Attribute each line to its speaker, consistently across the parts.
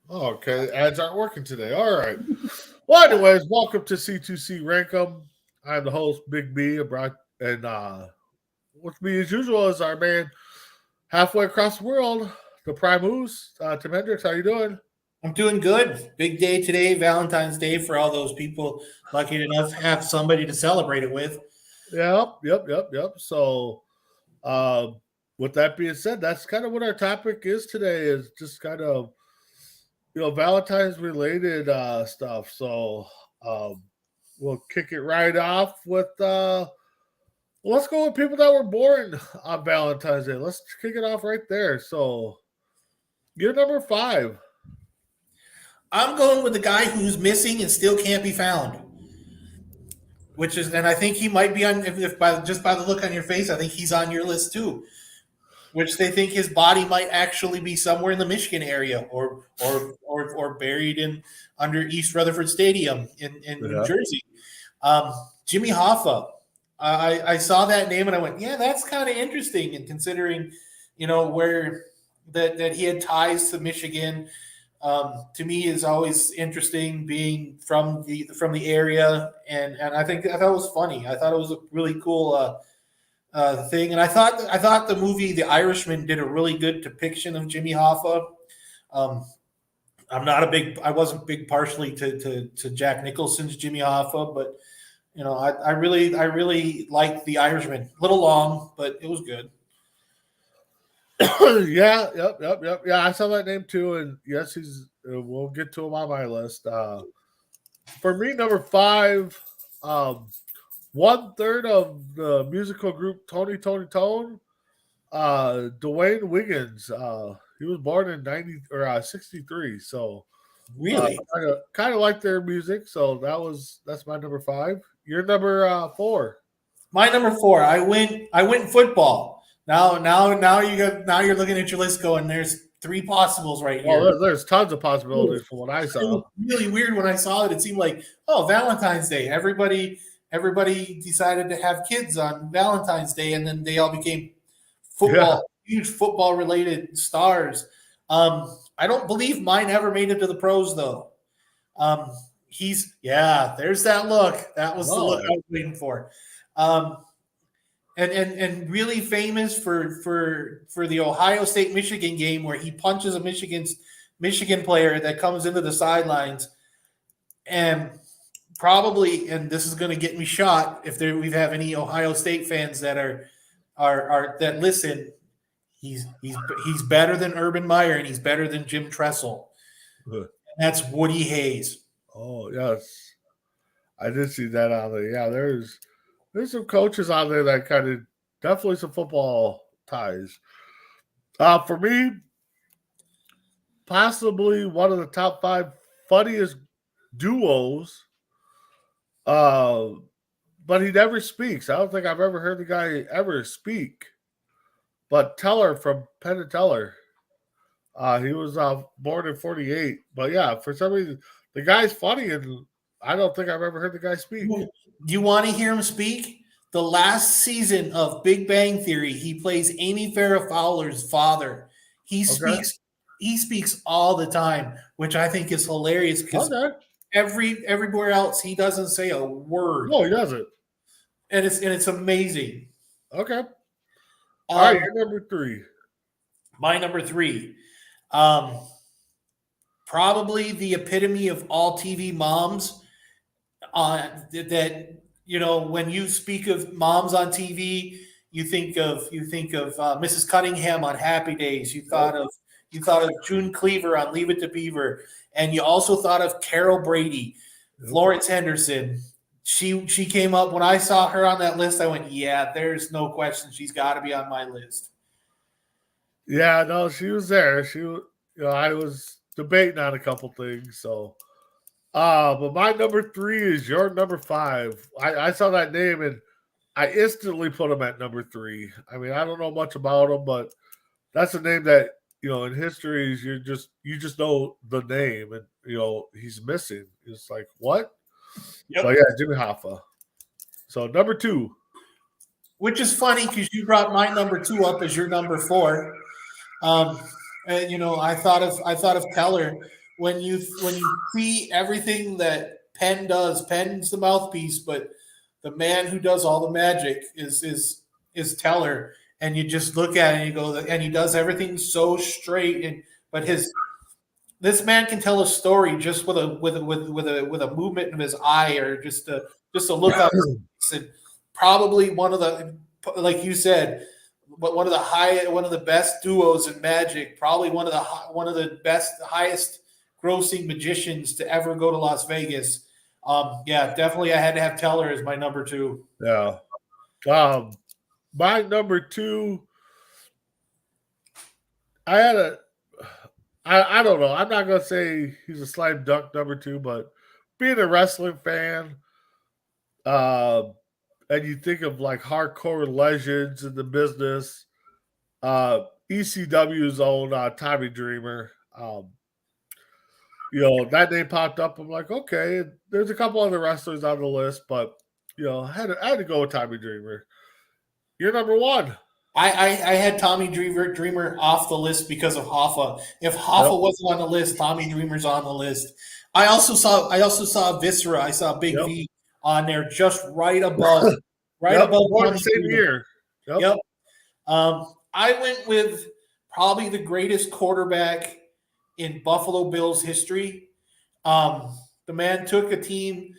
Speaker 1: Oh, okay. Ads aren't working today. All right. Well, anyways, welcome to C2C Rankem. I'm the host, Big B, and with me as usual is our man halfway across the world, the Prime Moose, Tim Hendricks. How you doing?
Speaker 2: I'm doing good. Big day today, Valentine's Day for all those people lucky enough to have somebody to celebrate it with.
Speaker 1: Yep. So, uh, with that being said, that's kind of what our topic is today. Is just kind of Valentine's related stuff. So, um, we'll kick it right off with let's go with people that were born on Valentine's Day. Let's kick it off right there. So you're number five.
Speaker 2: I'm going with the guy who's missing and still can't be found, and I think he might be on. If by just by the look on your face, I think he's on your list too. Which they think his body might actually be somewhere in the Michigan area, or buried in under East Rutherford Stadium in New
Speaker 1: Yeah.
Speaker 2: Jersey. Um, Jimmy Hoffa. I saw that name and I went, yeah, that's kind of interesting. And considering, where that he had ties to Michigan, to me is always interesting being from the area, and I thought it was funny. I thought it was a really cool thing, and I thought the movie The Irishman did a really good depiction of Jimmy Hoffa. Um, I wasn't big partially to Jack Nicholson's Jimmy Hoffa, but I really liked The Irishman. A little long, but it was good.
Speaker 1: Yeah. Yep. Yeah, I saw that name too, and yes, he's. We'll get to him on my list. For me, number five. Um, One third of the musical group Tony Tone. Dwayne Wiggins. He was born in 63. So
Speaker 2: Really,
Speaker 1: kind of like their music. So that's my number five. Your number four.
Speaker 2: my number four. I went football. Now you're looking at your list going. There's three possibles right
Speaker 1: Well,
Speaker 2: here.
Speaker 1: there's tons of
Speaker 2: It
Speaker 1: possibilities from what I saw.
Speaker 2: was really weird when I saw it. It seemed like, oh, Valentine's Day. Everybody decided to have kids on Valentine's Day, and then they all became
Speaker 1: Yeah.
Speaker 2: huge football related stars. I don't believe mine ever made it to the pros though. Um, there's that look. That was the look
Speaker 1: Oh,
Speaker 2: I was waiting for. Um, and really famous for the Ohio State Michigan game where he punches a Michigan player that comes into the sidelines, and probably, and this is going to get me shot if we have any Ohio State fans that are that listen. He's better than Urban Meyer and he's better than Jim Tressel. And that's Woody Hayes.
Speaker 1: oh yes, I did see that on there. Yeah, there's some coaches on there that kind of definitely some football ties. For me, possibly one of the top five funniest duos. Uh, but he never speaks. I don't think I've ever heard the guy ever speak. But Teller from Penn and Teller, he was born in '48. But yeah, for some reason, the guy's funny, and I don't think I've ever heard the guy speak.
Speaker 2: Do you want to hear him speak? The last season of Big Bang Theory, he plays Amy Farrah Fowler's father. He
Speaker 1: Okay.
Speaker 2: speaks he speaks all the time, which I think is hilarious because
Speaker 1: Okay.
Speaker 2: everywhere else he doesn't say a word.
Speaker 1: No, he doesn't.
Speaker 2: And it's amazing.
Speaker 1: Okay. All right,
Speaker 2: Um,
Speaker 1: you're number three.
Speaker 2: my number three. Um, Probably the epitome of all TV moms. That when you speak of moms on TV, you think of Mrs. Cunningham on Happy Days.
Speaker 1: Yep.
Speaker 2: You thought of June Cleaver on Leave It to Beaver, and you also thought of Carol Brady,
Speaker 1: Yep.
Speaker 2: Florence Henderson. She came up when I saw her on that list. I went, yeah, there's no question she's got to be on my list.
Speaker 1: Yeah, no, she was there. I was debating on a couple things. So, but my number three is your number five. I saw that name and I instantly put him at number three. I mean, I don't know much about him, but that's a name that in history you just know the name, and he's missing. It's like what? So
Speaker 2: Yep.
Speaker 1: yeah, Jimmy Hoffa. So number two.
Speaker 2: Which is funny because you brought my number two up as your number four. Um, and I thought of Keller when you see everything that Penn does, Penn's the mouthpiece, but the man who does all the magic is Teller, and you just look at it and you go, and he does everything so straight, and but his this man can tell a story just with a movement of his eye or just a look on his face, and probably one of the, like you said, but one of the best duos in Magic, probably one of the best highest grossing magicians to ever go to Las Vegas. Yeah, definitely I had to have Teller as my number two.
Speaker 1: Yeah. My number two, I had a I don't know. I'm not gonna say he's a slam dunk number two, but being a wrestling fan, uh, and you think of like hardcore legends in the business, ECW's own Tommy Dreamer. That name popped up. I'm like, okay, there's a couple other wrestlers on the list, but I had to go with Tommy Dreamer. You're number one.
Speaker 2: I had Tommy Dreamer off the list because of Hoffa. If
Speaker 1: Yep.
Speaker 2: Hoffa wasn't on the list, Tommy Dreamer's on the list. I also saw Viscera. I saw Big
Speaker 1: Yep.
Speaker 2: V on there, just right above,
Speaker 1: Yep.
Speaker 2: above
Speaker 1: Born the
Speaker 2: Tommy
Speaker 1: same
Speaker 2: Dreamer.
Speaker 1: year. Yep.
Speaker 2: Yep. I went with probably the greatest quarterback in Buffalo Bills history. The man took a team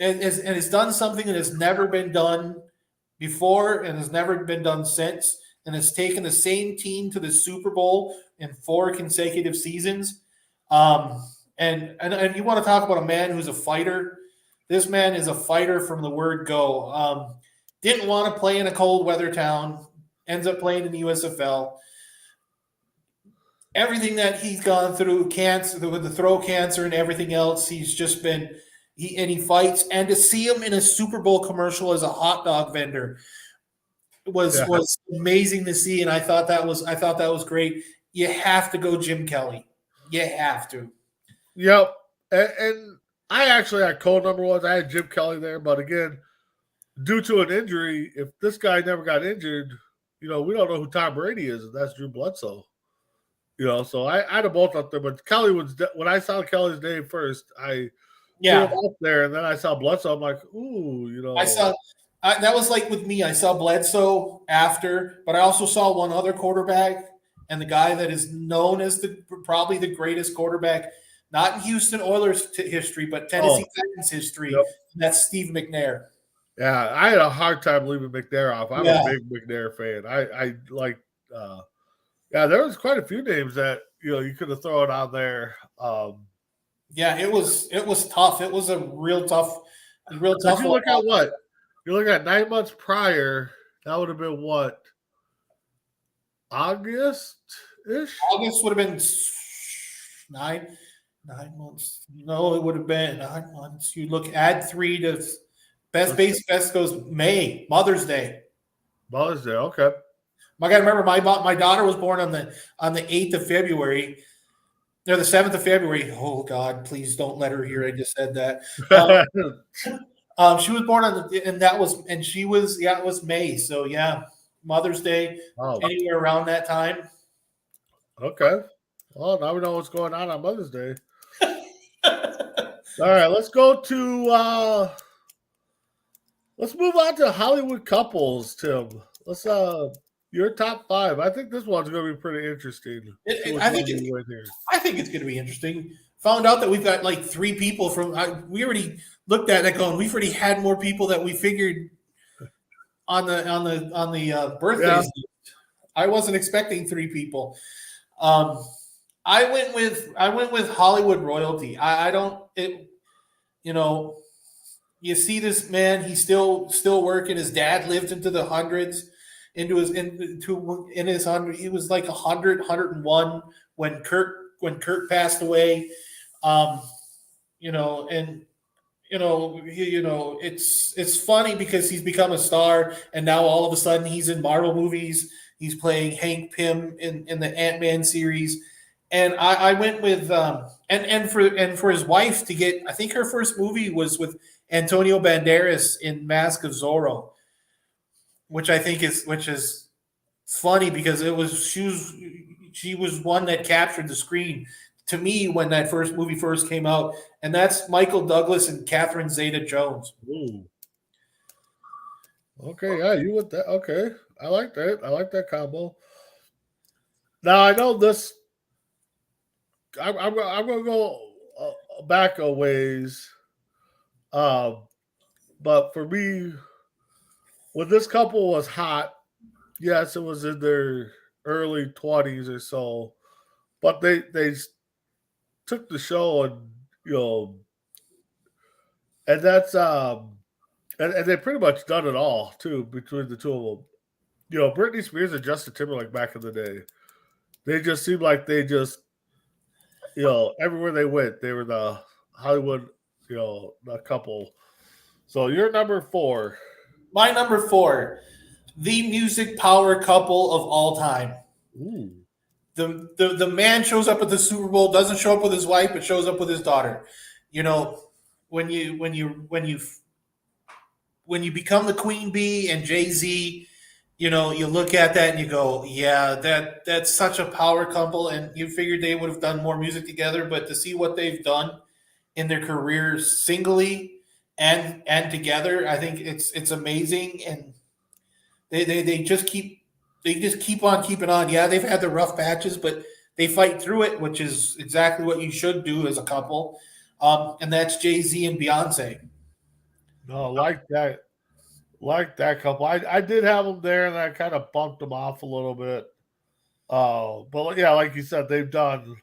Speaker 2: and has done something that has never been done before and has never been done since, and has taken the same team to the Super Bowl in 4 consecutive seasons. And you want to talk about a man who's a fighter? This man is a fighter from the word go. Didn't want to play in a cold weather town, ends up playing in the USFL. Everything that he's gone through, cancer, with the throat cancer and everything else, he's just been he fights. And to see him in a Super Bowl commercial as a hot dog vendor was amazing to see. And I thought that was great. You have to go Jim Kelly. You have to.
Speaker 1: Yep. And I actually had Cole number one. I had Jim Kelly there, but again, due to an injury, if this guy never got injured, we don't know who Tom Brady is, and that's Drew Bledsoe. So I had them both up there, but Kelly when I saw Kelly's name first, I threw him up there, and then I saw Bledsoe. I'm like, ooh.
Speaker 2: I saw that was like with me. I saw Bledsoe after, but I also saw one other quarterback, and the guy that is known as probably the greatest quarterback, not in Houston Oilers history, but Tennessee Titans history.
Speaker 1: Yep.
Speaker 2: And that's Steve McNair.
Speaker 1: Yeah, I had a hard time leaving McNair off. I'm a big McNair fan. I like. There was quite a few names that you could have thrown out there.
Speaker 2: It was tough. It was a real tough.
Speaker 1: If you look at what you look at 9 months prior, that would have been what, August-ish?
Speaker 2: August would have been 9 months. No, it would have been 9 months. You add 3 to best goes May, Mother's Day.
Speaker 1: Mother's Day, okay.
Speaker 2: I got to remember my daughter was born on the 8th of February. Or the 7th of February. Oh God, please don't let her hear I just said that. She was born it was May. So yeah, Mother's Day, anywhere around that time.
Speaker 1: Okay. Well, now we know what's going on Mother's Day. All right, let's go to let's move on to Hollywood couples, Tim. Let's your top 5. I think this one's going to be pretty interesting.
Speaker 2: I think it's going to be interesting. Found out that we've got like 3 people we already looked at it going. We've already had more people that we figured on the birthdays. Yeah. I wasn't expecting 3 people. I went with Hollywood royalty. You see this man. He's still working. His dad lived into the hundreds. In his 100, he was like 100, 101 when Kurt passed away. It's funny because he's become a star, and now all of a sudden he's in Marvel movies. He's playing Hank Pym in the Ant-Man series, and I went with and for his wife to get. I think her first movie was with Antonio Banderas in Mask of Zorro. Which is funny because she was one that captured the screen to me when that first movie first came out, and that's Michael Douglas and Catherine Zeta-Jones.
Speaker 1: Ooh. Okay, yeah, you with that? Okay, I like that. I like that combo. Now I know this. I'm gonna go back a ways. Um, but for me, when this couple was hot, yes, it was in their early 20s or so, but they took the show and you know, and that's and they pretty much done it all too between the two of them. You know, Britney Spears and Justin Timberlake back in the day, they just seemed like they just everywhere they went, they were the Hollywood the couple. So you're number four.
Speaker 2: My number four, the music power couple of all time.
Speaker 1: Ooh.
Speaker 2: The man shows up at the Super Bowl, doesn't show up with his wife, but shows up with his daughter. You know, when you become the Queen Bee and Jay-Z, you know, you look at that and you go, yeah, that's such a power couple, and you figured they would have done more music together, but to see what they've done in their careers singly and together, I think it's amazing, and they just keep on keeping on. Yeah, they've had the rough patches, but they fight through it, which is exactly what you should do as a couple. And that's Jay-Z and Beyonce.
Speaker 1: No, like that couple. I did have them there, and I kind of bumped them off a little bit. But yeah, like you said, they've done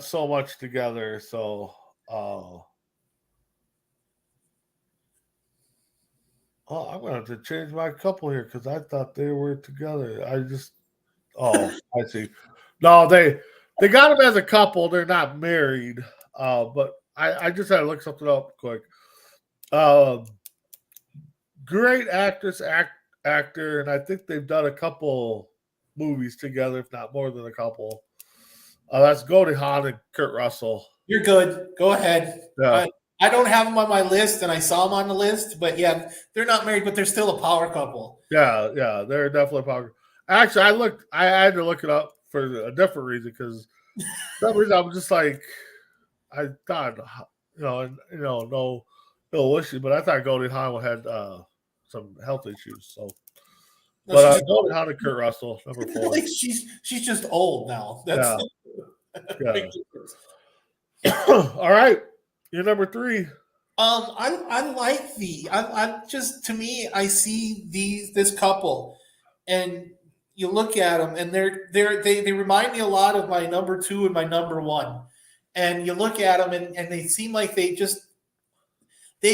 Speaker 1: so much together. So, oh, I'm gonna have to change my couple here because I thought they were together. I see. No, they got them as a couple. They're not married. But I just had to look something up quick. Um, Great actor, and I think they've done a couple movies together, if not more than a couple. That's Goldie Hawn and Kurt Russell.
Speaker 2: You're good. Go ahead.
Speaker 1: Yeah,
Speaker 2: I don't have them on my list, and I saw them on the list, but yeah, they're not married, but they're still a power couple.
Speaker 1: yeah, they're definitely popular. Actually, I had to look it up for a different reason because for some reason I'm just like, I thought, no ill wishes, but I thought Goldie Hawn had some health issues. So,
Speaker 2: No,
Speaker 1: but
Speaker 2: she's just,
Speaker 1: Goldie Hawn and Kurt Russell, number four.
Speaker 2: like she's just old now. That's
Speaker 1: Yeah, yeah. All right, you're number three.
Speaker 2: I like I just, to me, I see this couple, and you look at them, and they remind me a lot of my number two and my number one, and you look at them, and they seem like they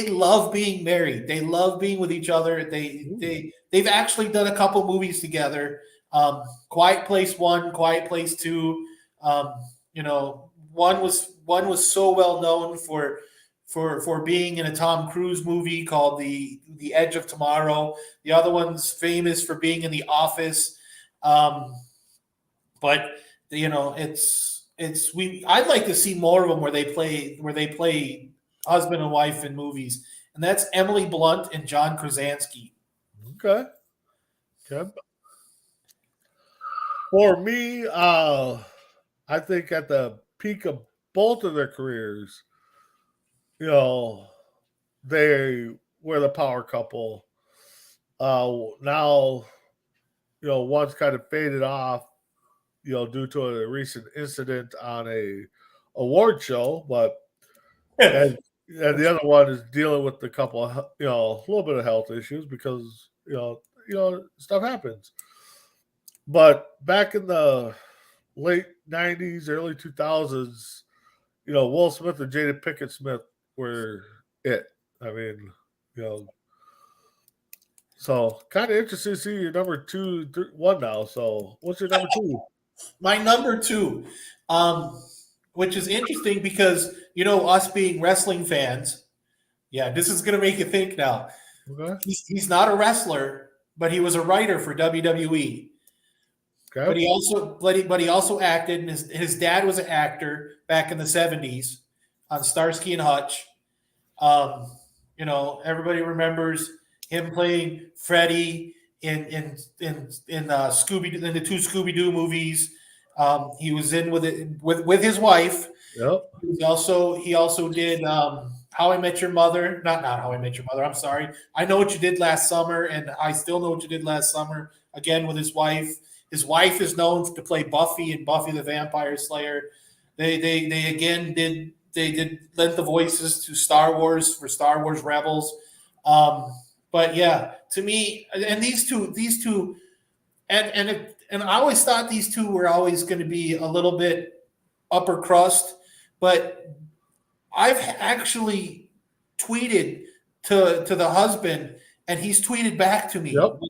Speaker 2: love being married. They love being with each other. They've actually done a couple movies together. Quiet Place 1, Quiet Place 2. You know, one was so well known for being in a Tom Cruise movie called The Edge of Tomorrow. The other one's famous for being in The Office. But you know, I'd like to see more of them where they play husband and wife in movies, and that's Emily Blunt and John Krasinski.
Speaker 1: Okay. Okay. For me, I think at the peak of both of their careers, you know, they were the power couple. Now, one's kind of faded off, due to a recent incident on a award show, but and the other one is dealing with a couple of, a little bit of health issues because stuff happens. But back in the late '90s, early 2000s, Will Smith and Jada Pinkett Smith were it. I mean, you know, so kind of interesting to see your number one now. So what's your number two?
Speaker 2: My number two, which is interesting because us being wrestling fans. Yeah, this is gonna make you think now.
Speaker 1: Okay.
Speaker 2: He's not a wrestler, but he was a writer for WWE.
Speaker 1: Okay.
Speaker 2: But he also acted, and his dad was an actor back in the 70s on Starsky and Hutch. Everybody remembers him playing Freddy in Scooby in the two Scooby Doo movies. He was in with it with his wife.
Speaker 1: Yep.
Speaker 2: He also did How I Met Your Mother. Not How I Met Your Mother. I'm sorry. I Know What You Did Last Summer, and I Still Know What You Did Last Summer. Again with his wife. His wife is known to play Buffy and Buffy the Vampire Slayer. They again did lent the voices to Star Wars for Star Wars Rebels. But yeah, to me, and these two, and I always thought these two were always going to be a little bit upper crust, but I've actually tweeted to the husband, and he's tweeted back to me,
Speaker 1: Yep.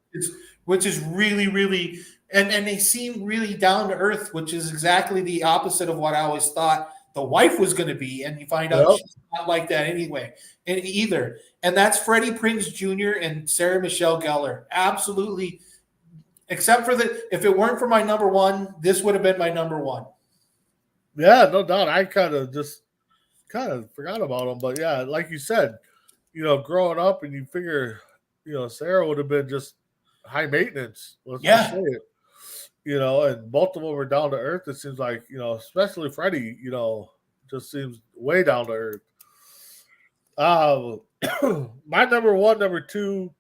Speaker 2: which is really really, and they seem really down to earth, which is exactly the opposite of what I always thought the wife was going to be, and you find out
Speaker 1: Yep.
Speaker 2: she's not like that anyway, and either. And that's Freddie Prinze Jr. and Sarah Michelle Gellar. Absolutely, except for if it weren't for my number one, this would have been my number one.
Speaker 1: Yeah, no doubt. I kind of forgot about them, but yeah, like you said, growing up, and you figure, Sarah would have been just high maintenance. Let's just say
Speaker 2: Yeah,
Speaker 1: it. And both of them were down to earth. It seems like, especially Freddie, just seems way down to earth. Um, my number one, number two.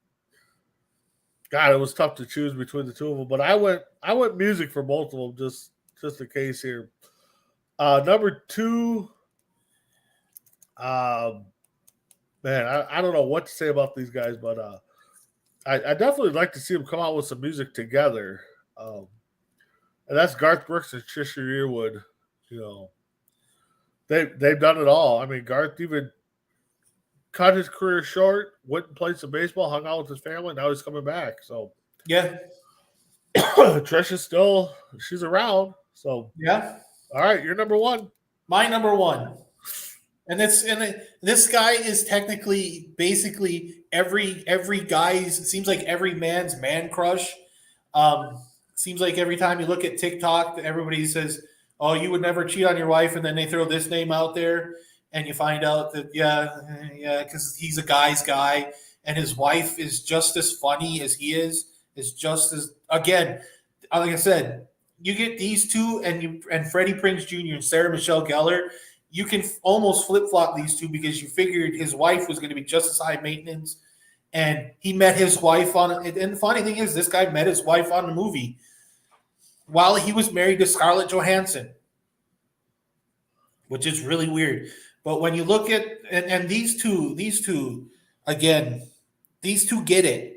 Speaker 1: God, it was tough to choose between the two of them, but I went music for both of them, just in case here. Number two, um, man, I don't know what to say about these guys, but I definitely like to see them come out with some music together. Um, and that's Garth Brooks and Trisha Yearwood. You know, they've done it all. I mean, Garth even cut his career short, went and played some baseball, hung out with his family. Now he's coming back. So
Speaker 2: yeah,
Speaker 1: Trisha's she's around. So
Speaker 2: yeah.
Speaker 1: all right, you're number one.
Speaker 2: My number one. This guy is technically basically every guy's. It seems like every man's man crush. Seems like every time you look at TikTok, everybody says, "Oh, you would never cheat on your wife," and then they throw this name out there, and you find out that yeah, because he's a guy's guy, and his wife is just as funny as he is just as, again, like I said, you get these two, and Freddie Prinze Jr. and Sarah Michelle Gellar, you can almost flip flop these two because you figured his wife was going to be just as high maintenance, and he met his wife on. And the funny thing is, this guy met his wife on a movie while he was married to Scarlett Johansson, which is really weird. But when you look at and these two again, these two get it.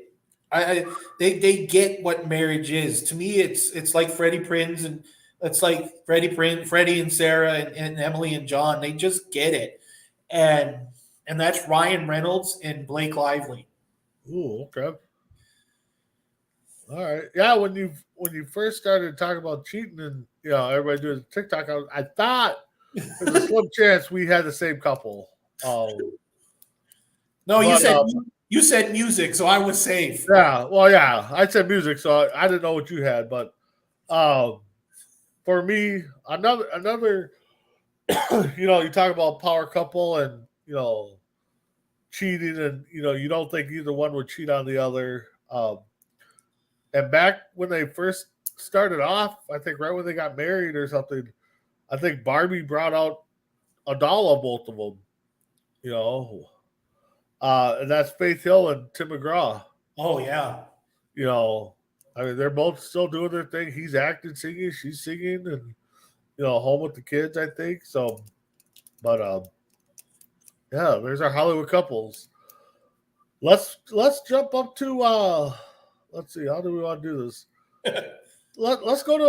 Speaker 2: They get what marriage is. To me, it's like Freddie Prinze, and it's like Freddie and Sarah, and Emily and John. They just get it, and that's Ryan Reynolds and Blake Lively.
Speaker 1: Ooh, okay. All right. Yeah, when you first started talking about cheating, and everybody doing TikTok, I thought there's a slim chance we had the same couple.
Speaker 2: No,
Speaker 1: But
Speaker 2: you said music, so I was safe.
Speaker 1: yeah, well, yeah, I said music, so I didn't know what you had. But um, for me, another, you talk about power couple, and cheating, and you don't think either one would cheat on the other. And back when they first started off, I think right when they got married or something, I think Barbie brought out a doll of both of them. You know, and that's Faith Hill and Tim McGraw.
Speaker 2: Oh yeah,
Speaker 1: You know, I mean, they're both still doing their thing. He's acting, singing, she's singing, and home with the kids. I think so. But yeah, there's our Hollywood couples. Let's jump up to let's see, how do we want to do this? Let's go to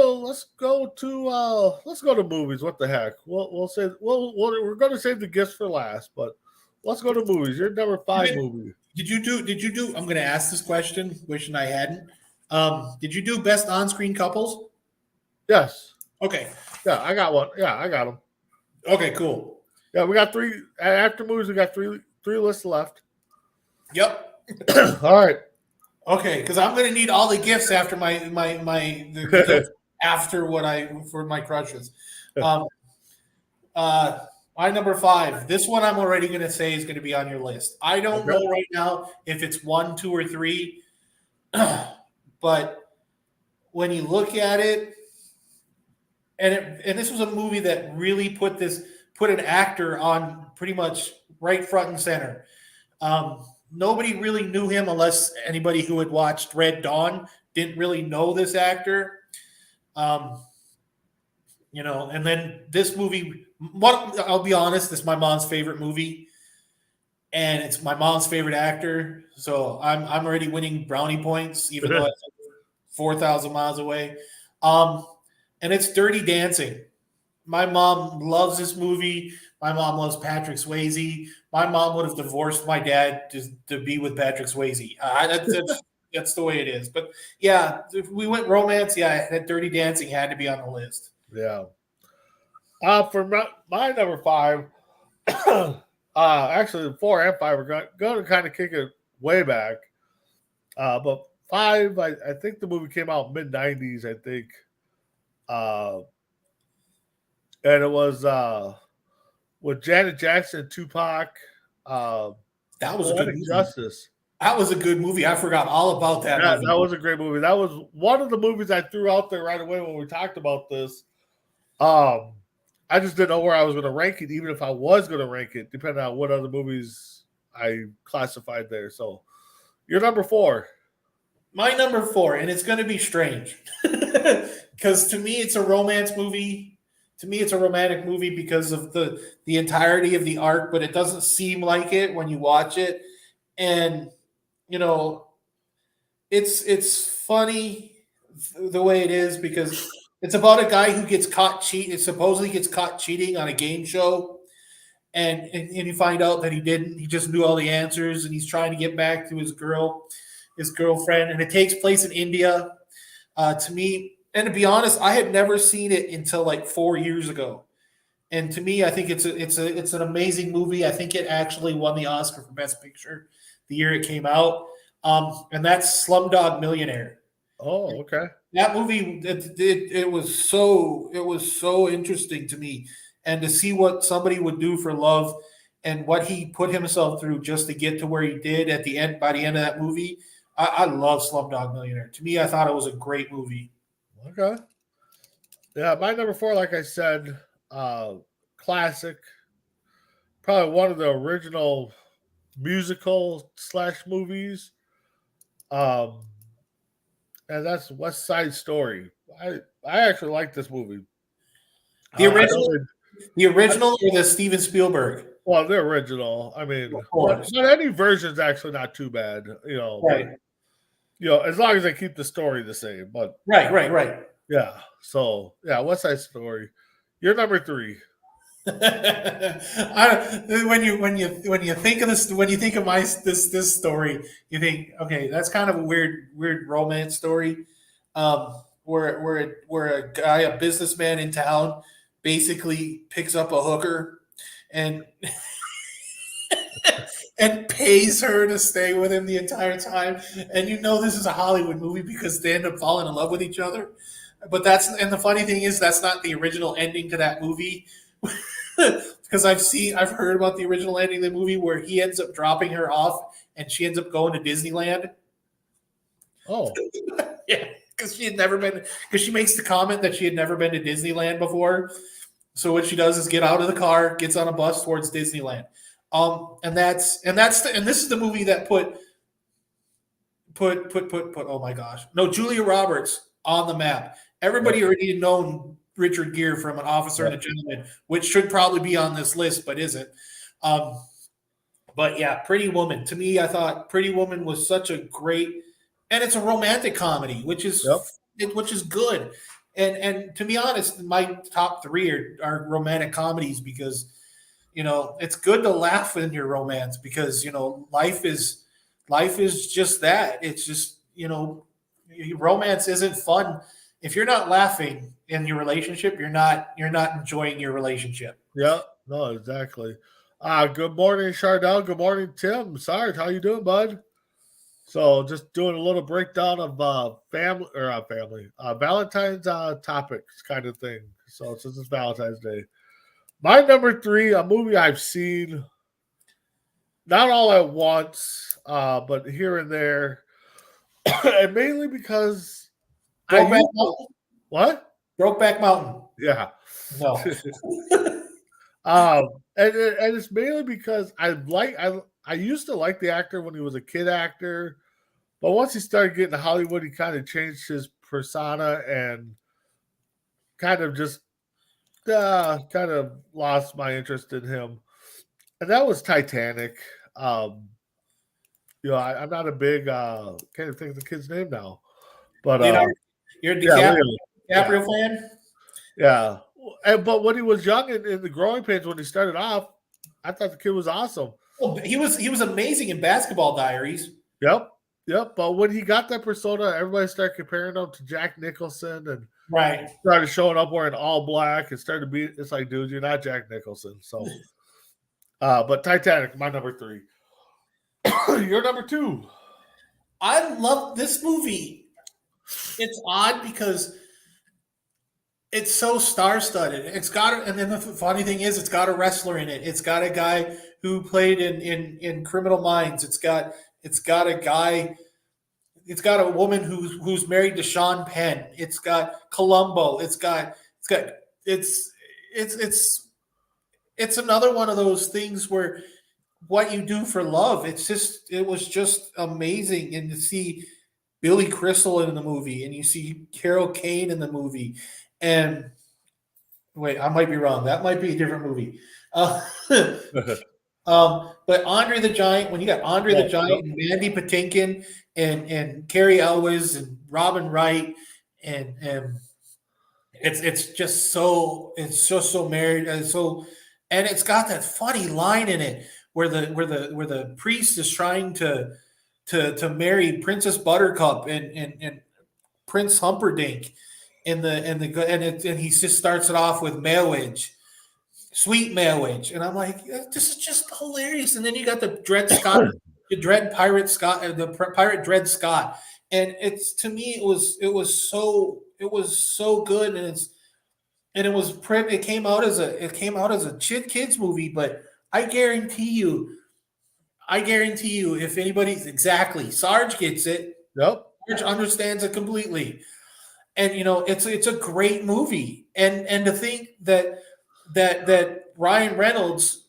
Speaker 1: movies. What the heck? We're going to save the gifts for last, but let's go to movies. Your number 5 movie.
Speaker 2: Did you do? I'm going to ask this question, wishing I hadn't. Did you do best on-screen couples?
Speaker 1: Yes.
Speaker 2: Okay.
Speaker 1: Yeah, I got one. Yeah, I got them.
Speaker 2: Okay, cool.
Speaker 1: Yeah, we got 3 after movies. We got three lists left.
Speaker 2: Yep.
Speaker 1: All right.
Speaker 2: Okay, because I'm going to need all the gifts after after for my crushes. My number 5. This one I'm already going to say is going to be on your list. I don't know right now if it's 1, 2, or 3, but when you look at it, and this was a movie that really put an actor on pretty much right front and center. Nobody really knew him unless anybody who had watched Red Dawn didn't really know this actor. Um, and then this movie, I'll be honest, this is my mom's favorite movie, and it's my mom's favorite actor. So I'm already winning brownie points, even though it's 4,000 miles away. And it's Dirty Dancing. My mom loves this movie. My mom loves Patrick Swayze. My mom would have divorced my dad to be with Patrick Swayze. That's the way it is. But yeah, if we went romance, yeah, that Dirty Dancing had to be on the list.
Speaker 1: Yeah. For my number 5, actually 4 and 5 are going to kind of kick it way back. But 5, I think the movie came out mid-90s, I think. And it was with Janet Jackson, Tupac,
Speaker 2: That was a good movie.
Speaker 1: Justice.
Speaker 2: That was a good movie. I forgot all about that movie.
Speaker 1: That was a great movie. That was one of the movies I threw out there right away when we talked about this. I just didn't know where I was going to rank it, even if I was going to rank it, depending on what other movies I classified there. So, your number 4.
Speaker 2: My number 4, and it's going to be strange, because to me it's a romance movie. To me, it's a romantic movie because of the entirety of the arc, but it doesn't seem like it when you watch it. And it's funny the way it is because it's about a guy who gets caught cheating. Supposedly gets caught cheating on a game show, and you find out that he didn't. He just knew all the answers, and he's trying to get back to his girlfriend, and it takes place in India. To me, and to be honest, I had never seen it until like 4 years ago. And to me, I think it's an amazing movie. I think it actually won the Oscar for Best Picture the year it came out. And that's Slumdog Millionaire.
Speaker 1: Oh, okay.
Speaker 2: That movie, it was so interesting to me, and to see what somebody would do for love and what he put himself through just to get to where he did at the end. By the end of that movie, I love Slumdog Millionaire. To me, I thought it was a great movie.
Speaker 1: Okay. Yeah, my number 4, like I said, classic. Probably one of the original musical / movies. And that's West Side Story. I actually like this movie.
Speaker 2: The original or the Steven Spielberg?
Speaker 1: Well, the original. I mean, but any version's actually not too bad,
Speaker 2: Right.
Speaker 1: But, as long as they keep the story the same. But
Speaker 2: right.
Speaker 1: Yeah. So yeah, West Side Story. You're number 3.
Speaker 2: When you think of this, when you think of this story, you think, okay, that's kind of a weird romance story, where a guy, a businessman in town, basically picks up a hooker and and pays her to stay with him the entire time. And this is a Hollywood movie because they end up falling in love with each other. But the funny thing is that's not the original ending to that movie. Because I've heard about the original ending of the movie where he ends up dropping her off and she ends up going to Disneyland.
Speaker 1: Oh.
Speaker 2: Yeah, because she makes the comment that she had never been to Disneyland before. So what she does is get out of the car, gets on a bus towards Disneyland. And this is the movie that put oh my gosh. No, Julia Roberts on the map. Everybody already had known Richard Gere from An Officer and a Gentleman, which should probably be on this list, but isn't. But yeah, Pretty Woman. To me, I thought Pretty Woman was such a great, and it's a romantic comedy, which is good. And to be honest, my top 3 are romantic comedies because it's good to laugh in your romance because life is just that. It's just romance isn't fun if you're not laughing in your relationship. You're not enjoying your relationship.
Speaker 1: Yeah, no, exactly. Good morning, Chardell. Good morning, Tim. Sarge, how you doing, bud? So, just doing a little breakdown of Valentine's topics kind of thing. So, since it's Valentine's Day, my number 3, a movie I've seen not all at once, but here and there, and mainly because
Speaker 2: What? Brokeback Mountain.
Speaker 1: Yeah.
Speaker 2: No.
Speaker 1: And it's mainly because I used to like the actor when he was a kid actor, but once he started getting to Hollywood, he kind of changed his persona and kind of just kind of lost my interest in him. And that was Titanic. Um, I'm not a big can't even think of the kid's name now, but
Speaker 2: Leonardo, you're a
Speaker 1: yeah, Leo, yeah,
Speaker 2: DiCaprio fan?
Speaker 1: yeah. But when he was young in the growing pains, when he started off, I thought the kid was awesome.
Speaker 2: Well, he was amazing in Basketball Diaries.
Speaker 1: Yep, yep. But when he got that persona, everybody started comparing him to Jack Nicholson and
Speaker 2: Right.
Speaker 1: started showing up wearing all black and started to be. It's like, dude, you're not Jack Nicholson. So, but Titanic, my number 3. You're number 2.
Speaker 2: I love this movie. It's odd because it's so star-studded. It's got, and then the funny thing is, it's got a wrestler in it. It's got a guy who played in Criminal Minds. It's got a guy. It's got a woman who's married to Sean Penn. It's got Columbo. It's it's another one of those things where what you do for love. It was just amazing, and to see Billy Crystal in the movie, and you see Carol Kane in the movie, and wait, I might be wrong. That might be a different movie. But Andre the Giant, when you got Andre the Giant and Mandy Patinkin and Carrie Elwes and Robin Wright, and it's just so married and so, and it's got that funny line in it where the priest is trying to marry Princess Buttercup and Prince Humperdinck and he just starts it off with marriage, sweet marriage, and I'm like, this is just hilarious. And then you got the Dred Scott, the Dred Pirate Scott, the pirate Dred Scott, and it's, to me, it was so good, and it came out as a kids movie, but I guarantee you, if anybody's exactly, Sarge gets it.
Speaker 1: Yep.
Speaker 2: Sarge understands it completely, and it's a great movie, and to think that Ryan Reynolds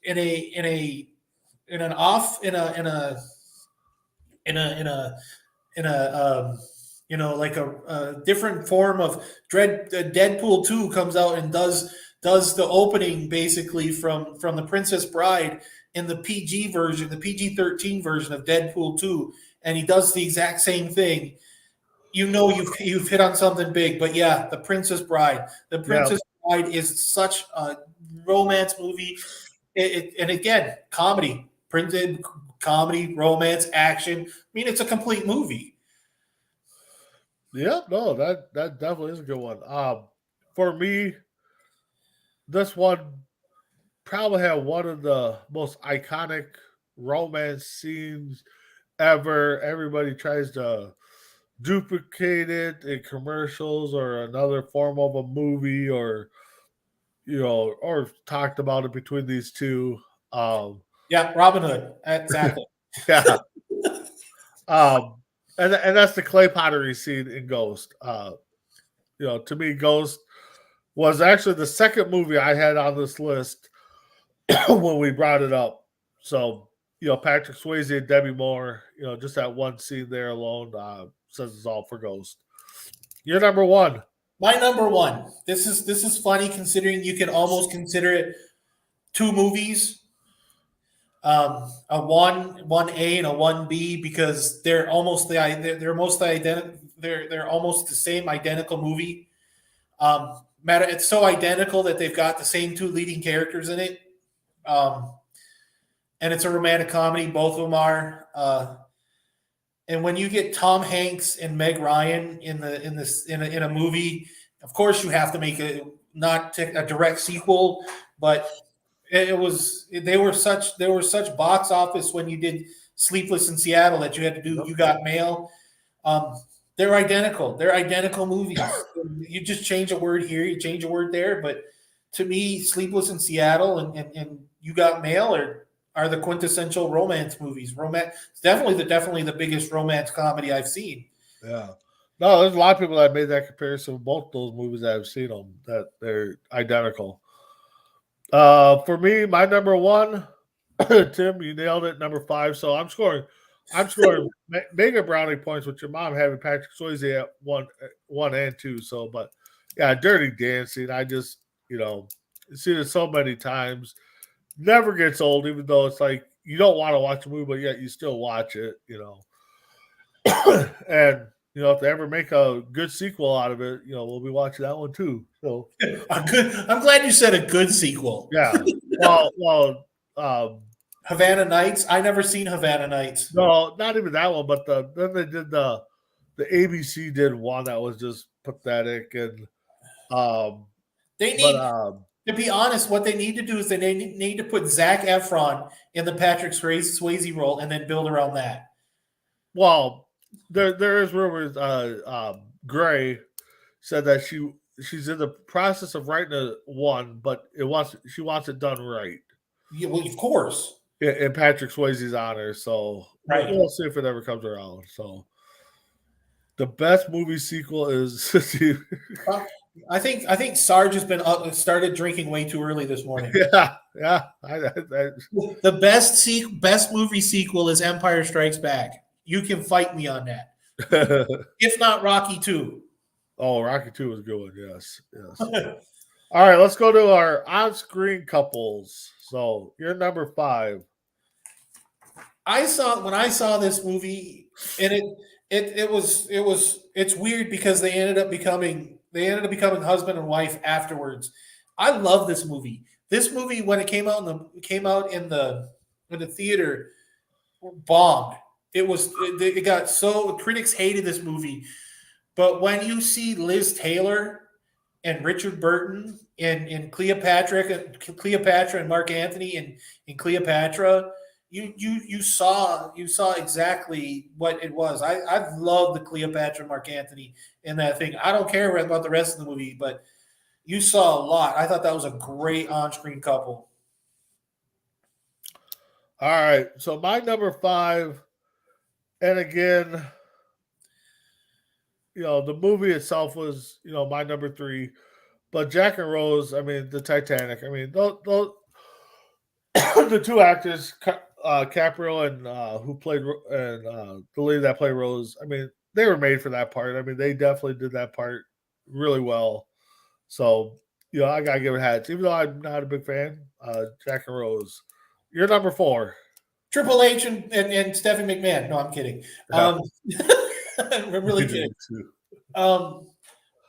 Speaker 2: like a different form of Deadpool 2 comes out and does the opening basically from the Princess Bride in the PG version, the PG-13 version of Deadpool 2, and he does the exact same thing. You've hit on something big. But yeah, the Princess Bride. The Princess Bride is such a romance movie. And again, comedy, printed comedy, romance, action. I mean, it's a complete movie.
Speaker 1: Yeah, no, that definitely is a good one. For me, this one probably had one of the most iconic romance scenes ever. Everybody tries to duplicate it in commercials or another form of a movie, or or talked about it between these two.
Speaker 2: Yeah, Robin Hood, exactly.
Speaker 1: Yeah. um, and that's the clay pottery scene in Ghost. To me, Ghost was actually the second movie I had on this list when we brought it up. So, Patrick Swayze and Debbie Moore, just that one scene there alone says it's all for Ghost. You're number 1.
Speaker 2: My number 1. This is funny considering you can almost consider it two movies. A one A and a 1B, because they're almost they're almost the same identical movie. It's so identical that they've got the same two leading characters in it. And it's a romantic comedy. Both of them are. And when you get Tom Hanks and Meg Ryan in a movie, of course you have to make not a direct sequel, but they were such box office when you did Sleepless in Seattle that you had to do You Got Mail. They're identical. They're identical movies. You just change a word here, you change a word there. But to me, Sleepless in Seattle and You Got Mail are the quintessential romance movies. Romance, definitely the biggest romance comedy I've seen.
Speaker 1: Yeah. No, there's a lot of people that made that comparison with both those movies that I've seen them that they're identical. For me, my number one, Tim, you nailed it. Number five. So I'm scoring mega brownie points with your mom having Patrick Swayze at one and two. So, but yeah, Dirty Dancing. I just seen it so many times. Never gets old, even though it's like you don't want to watch a movie, but yet you still watch it. And if they ever make a good sequel out of it, we'll be watching that one too. So
Speaker 2: I'm glad you said a good sequel.
Speaker 1: yeah. Well,
Speaker 2: Havana Nights. I never seen Havana Nights.
Speaker 1: no, not even that one, but then they did the ABC did one that was just pathetic and um
Speaker 2: They
Speaker 1: but
Speaker 2: need, to be honest, what they need to do is they need to put Zac Efron in the Patrick Swayze role and then build around that.
Speaker 1: well there is rumors Gray said that she's in the process of writing a one, but she wants it done right.
Speaker 2: Yeah, well, of course.
Speaker 1: In Patrick Swayze's honor, so
Speaker 2: Right.
Speaker 1: we'll see if it ever comes around. So the best movie sequel is
Speaker 2: I think Sarge has been started drinking way too early this morning.
Speaker 1: yeah.
Speaker 2: The best movie sequel is Empire Strikes Back. You can fight me on that. If not Rocky 2.
Speaker 1: Oh, Rocky 2 was a good one. Yes. All right, let's go to our on-screen couples. So you're number 5.
Speaker 2: When I saw this movie, and it's weird because they ended up becoming husband and wife afterwards. I love this movie. This movie, when it came out in the theater, bombed. It got so critics hated this movie, but when you see Liz Taylor and Richard Burton in Cleopatra and Mark Anthony in Cleopatra, you saw exactly what it was. I love the Cleopatra and Mark Anthony in that thing. I don't care about the rest of the movie, but you saw a lot. I thought that was a great on-screen couple.
Speaker 1: All right, so my number 5, and again, the movie itself was, my number 3, but Jack and Rose, I mean, the Titanic, I mean, those the two actors, Caprio and who played and the lady that played Rose, I mean, they were made for that part. I mean, they definitely did that part really well. So, I gotta give it hats, even though I'm not a big fan. Jack and Rose, you're number 4.
Speaker 2: Triple H and Stephanie McMahon. No, I'm kidding. I'm really kidding.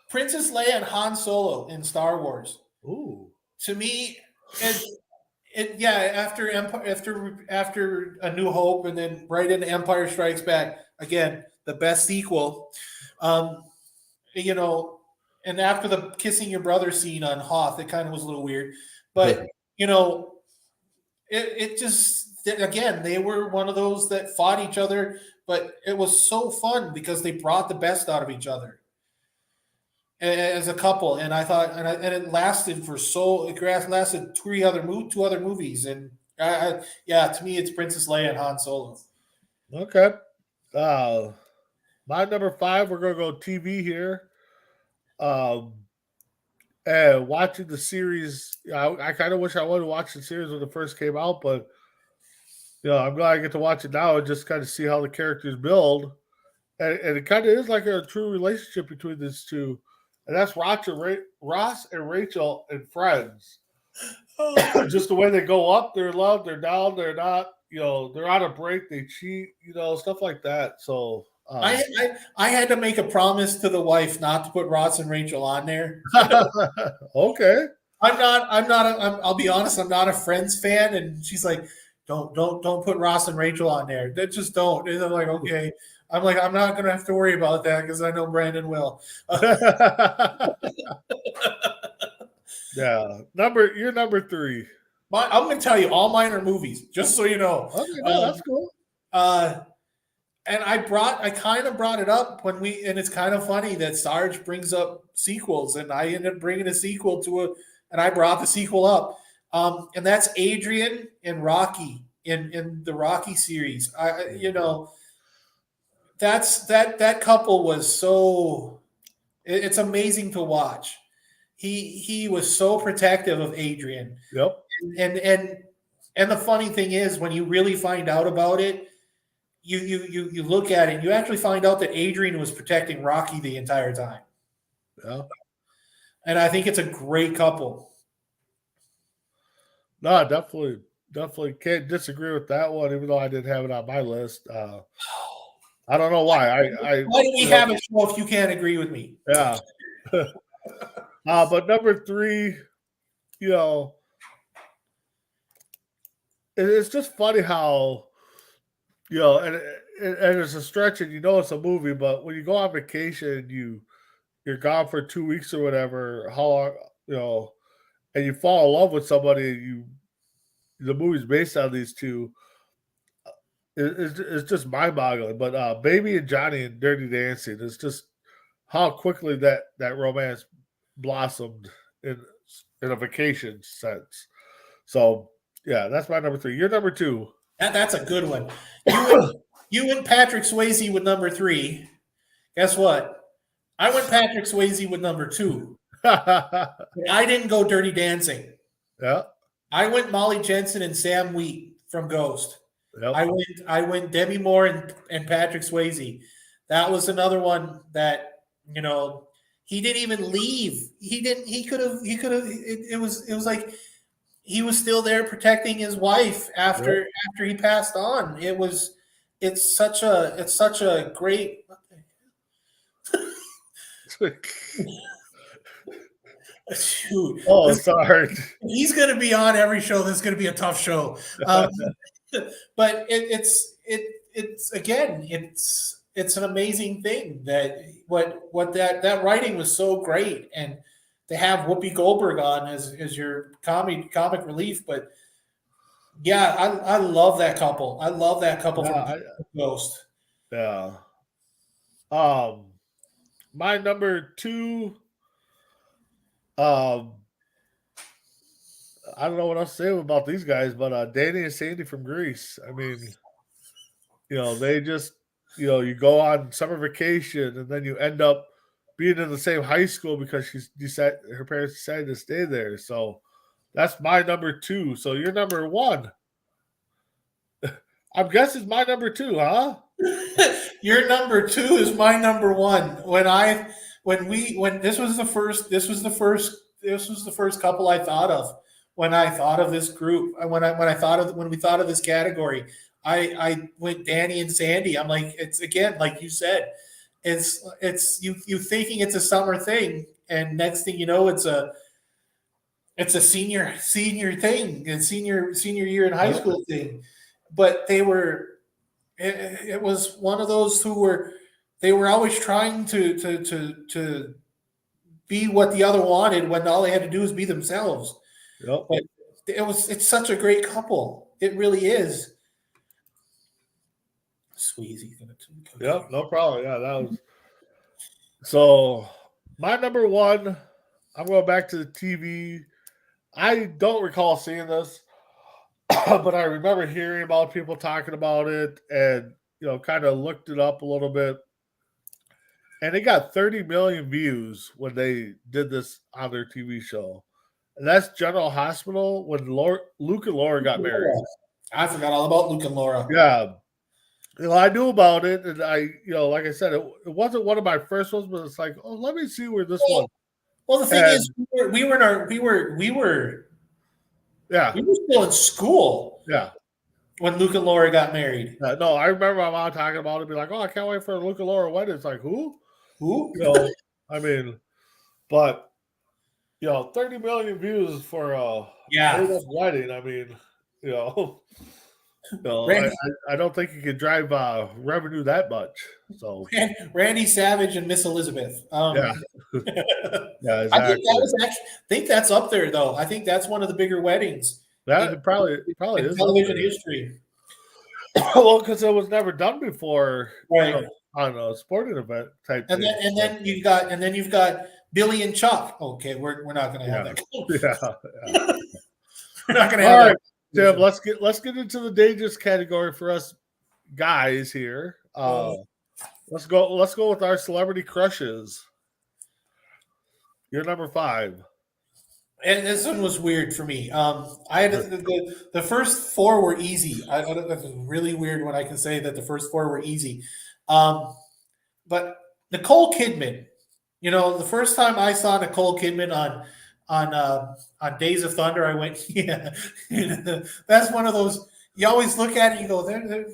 Speaker 2: Princess Leia and Han Solo in Star Wars.
Speaker 1: Ooh.
Speaker 2: To me, after A New Hope and then right into Empire Strikes Back, again, the best sequel. And after the kissing your brother scene on Hoth, it kind of was a little weird. But, it just, again, they were one of those that fought each other, but it was so fun because they brought the best out of each other as a couple. And I thought, and it lasted it lasted two other movies. And to me, it's Princess Leia and Han Solo.
Speaker 1: Okay. My number 5, we're going to go TV here. And watching the series, I kind of wish I would have watched the series when it first came out, but I'm glad I get to watch it now and just kind of see how the characters build. And it kind of is like a true relationship between these two. And that's Ross and Rachel and Friends. Just the way they go up, they're in love, they're down, they're not, they're on a break, they cheat, stuff like that. So
Speaker 2: I had to make a promise to the wife not to put Ross and Rachel on there.
Speaker 1: Okay.
Speaker 2: I'll be honest, I'm not a Friends fan. And she's like, don't put Ross and Rachel on there. They just don't. And I'm like, okay. I'm like, I'm not going to have to worry about that because I know Brandon will.
Speaker 1: Yeah. You're number 3.
Speaker 2: I'm going to tell you, all mine are movies, just so you know.
Speaker 1: Okay, no, that's cool.
Speaker 2: And I kind of brought it up and it's kind of funny that Sarge brings up sequels, and I ended up bringing a sequel and I brought the sequel up. And that's Adrian and Rocky in the Rocky series. that couple was so. It's amazing to watch. He was so protective of Adrian,
Speaker 1: Yep.
Speaker 2: and the funny thing is, when you really find out about it, you look at it, and you actually find out that Adrian was protecting Rocky the entire time.
Speaker 1: Yeah.
Speaker 2: And I think it's a great couple.
Speaker 1: No, definitely can't disagree with that one, even though I didn't have it on my list. I don't know why.
Speaker 2: Why do we have a show if you can't agree with me?
Speaker 1: Yeah. But number 3, you know, it's just funny how, and it's a stretch, and it's a movie, but when you go on vacation, you're gone for 2 weeks or whatever, how long, and you fall in love with somebody, the movie's based on these two. It's just mind boggling. But Baby and Johnny and Dirty Dancing, it's just how quickly that romance blossomed in a vacation sense. So yeah, that's my number 3. Your number 2.
Speaker 2: That's a good one. You went Patrick Swayze with number 3. Guess what? I went Patrick Swayze with number 2. I didn't go Dirty Dancing.
Speaker 1: Yeah.
Speaker 2: I went Molly Jensen and Sam Wheat from Ghost.
Speaker 1: Yep.
Speaker 2: I went Demi Moore and Patrick Swayze. That was another one that, he didn't even leave. He could have it was like he was still there protecting his wife after he passed on. It's such a great shoot.
Speaker 1: Oh, sorry.
Speaker 2: He's going to be on every show. This is going to be a tough show. But it's again, it's an amazing thing that what that writing was so great, and to have Whoopi Goldberg on as your comic relief. But yeah, I love that couple. I love that couple from Ghost.
Speaker 1: Yeah. My number 2. I don't know what else to say about these guys, but Danny and Sandy from Greece. I mean, they just, you go on summer vacation and then you end up being in the same high school because her parents decided to stay there. So that's my number 2. So your number 1. I'm guessing my number 2, huh?
Speaker 2: Your number 2 is my number 1. When this was the first couple I thought of when I thought of this group. When we thought of this category, I went Danny and Sandy. I'm like, it's again, like you said, it's you thinking it's a summer thing, and next thing you know, it's a senior thing and senior year in high school thing. But it was one of those they were always trying to be what the other wanted when all they had to do was be themselves.
Speaker 1: Yep.
Speaker 2: But it's such a great couple. It really is. Sweezy.
Speaker 1: Yep, no problem. Yeah, that was so my number 1. I'm going back to the TV. I don't recall seeing this, but I remember hearing about people talking about it and kind of looked it up a little bit. And it got 30 million views when they did this on their TV show. And that's General Hospital when Luke and Laura got married.
Speaker 2: I forgot all about Luke and Laura.
Speaker 1: Yeah. I knew about it, and I, like I said, it wasn't one of my first ones, but it's like, oh, let me see where this one.
Speaker 2: Well, the thing is, we were still in school.
Speaker 1: Yeah.
Speaker 2: When Luke and Laura got married.
Speaker 1: No, I remember my mom talking about it, be like, oh, I can't wait for Luke and Laura wedding. It's like, who? I mean, but 30 million views for a wedding. I mean, I don't think you can drive revenue that much. So
Speaker 2: Randy Savage and Miss Elizabeth.
Speaker 1: Yeah, exactly.
Speaker 2: I think that's up there though. I think that's one of the bigger weddings.
Speaker 1: That probably is
Speaker 2: television history.
Speaker 1: Well, because it was never done before,
Speaker 2: right?
Speaker 1: On a sporting event type.
Speaker 2: And
Speaker 1: thing.
Speaker 2: then you've got Billy and Chuck. Okay, we're not going to have that.
Speaker 1: Yeah.
Speaker 2: We're not going to have that.
Speaker 1: Tim, let's get into the dangerous category for us guys here. Let's go. Let's go with our celebrity crushes. You're number 5.
Speaker 2: And this one was weird for me. I had the first four were easy. I don't, that's really weird when I can say that the first four were easy. Um, but Nicole Kidman, you know, the first time I saw Nicole Kidman on Days of Thunder, I went, yeah, that's one of those. You always look at it, you go,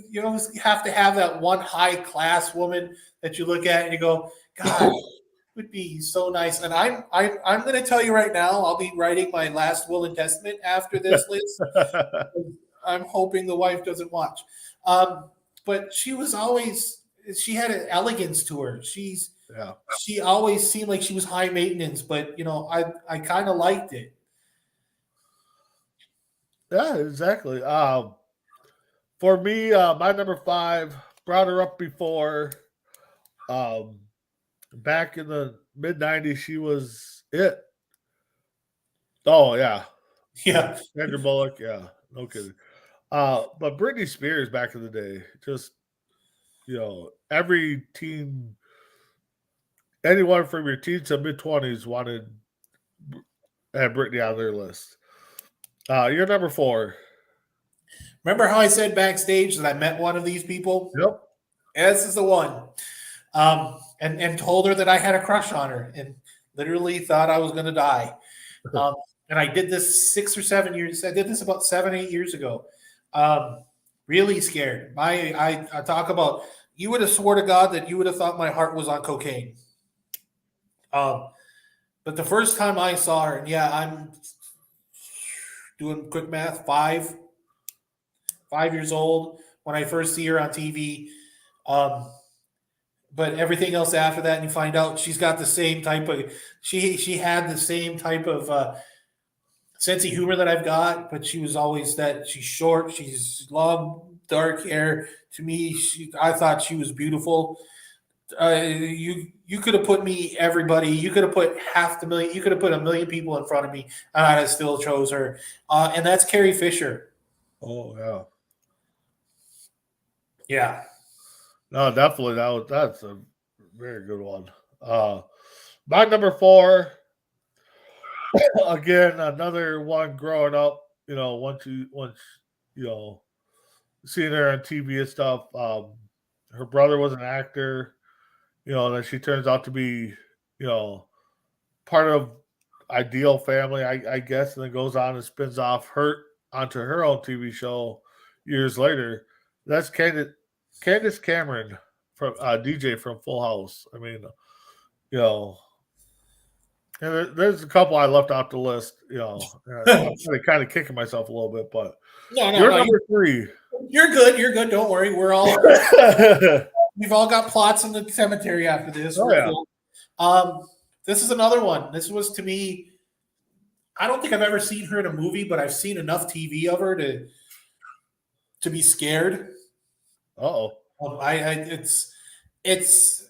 Speaker 2: you always have to have that one high class woman that you look at and you go, God, would be so nice. And I'm going to tell you right now, I'll be writing my last will and testament after this list. I'm hoping the wife doesn't watch. But she was always she had an elegance to her.
Speaker 1: Yeah.
Speaker 2: She always seemed like she was high maintenance, but you know, I kind of liked it.
Speaker 1: Yeah, exactly. For me, my number 5 brought her up before. Um, Back in the mid '90s, she was it. Oh yeah,
Speaker 2: Yeah.
Speaker 1: Sandra Bullock. Yeah, no kidding. But Britney Spears back in the day, just every teen, anyone from your teens to mid 20s wanted had Britney on their list. You're number 4.
Speaker 2: Remember how I said backstage that I met one of these people?
Speaker 1: Yep.
Speaker 2: This is the one. And told her that I had a crush on her and literally thought I was going to die. Um, and I did this 6 or 7 years. I did this about 7, 8 years ago. Really scared. I talk about. You would have swore to God that you would have thought my heart was on cocaine. Um, but the first time I saw her, and yeah, I'm doing quick math, 5 years old when I first see her on TV. Um, but everything else after that, and you find out she's got the same type of she had the same type of sense of humor that I've got, but she was always that she's short, she's long, dark hair. To me, I thought she was beautiful. You could have put me everybody. You could have put half the million. You could have put a million people in front of me, and I still chose her. And that's Carrie Fisher.
Speaker 1: Oh yeah.
Speaker 2: Yeah.
Speaker 1: No, definitely that's a very good one. My number 4, again, another one growing up. Once you know seeing her on TV and stuff. Her brother was an actor. That she turns out to be, you know, part of ideal family, I guess, and then goes on and spins off her onto her own TV show years later. That's Candace Cameron from DJ from Full House. I mean, you know, and there's a couple I left off the list. I'm kind of kicking myself a little bit, but
Speaker 2: No, no,
Speaker 1: you're
Speaker 2: no.
Speaker 1: number 3.
Speaker 2: You're good. You're good. Don't worry. We've all got plots in the cemetery after this.
Speaker 1: Oh,
Speaker 2: We're
Speaker 1: yeah.
Speaker 2: cool. This is another one. This was to me. I don't think I've ever seen her in a movie, but I've seen enough TV of her to be scared.
Speaker 1: Oh,
Speaker 2: It's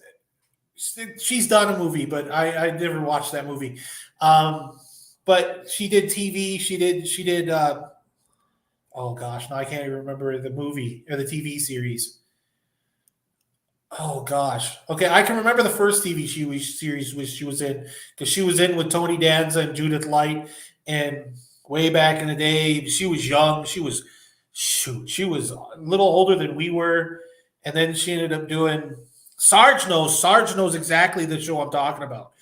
Speaker 2: she's done a movie, but I never watched that movie. But she did TV. She did. Oh gosh, now I can't even remember the movie or the TV series. Oh gosh. Okay, I can remember the first TV series which she was in because she was in with Tony Danza and Judith Light, and way back in the day, she was young. She was a little older than we were, and then she ended up doing Sarge knows. Sarge knows exactly the show I'm talking about.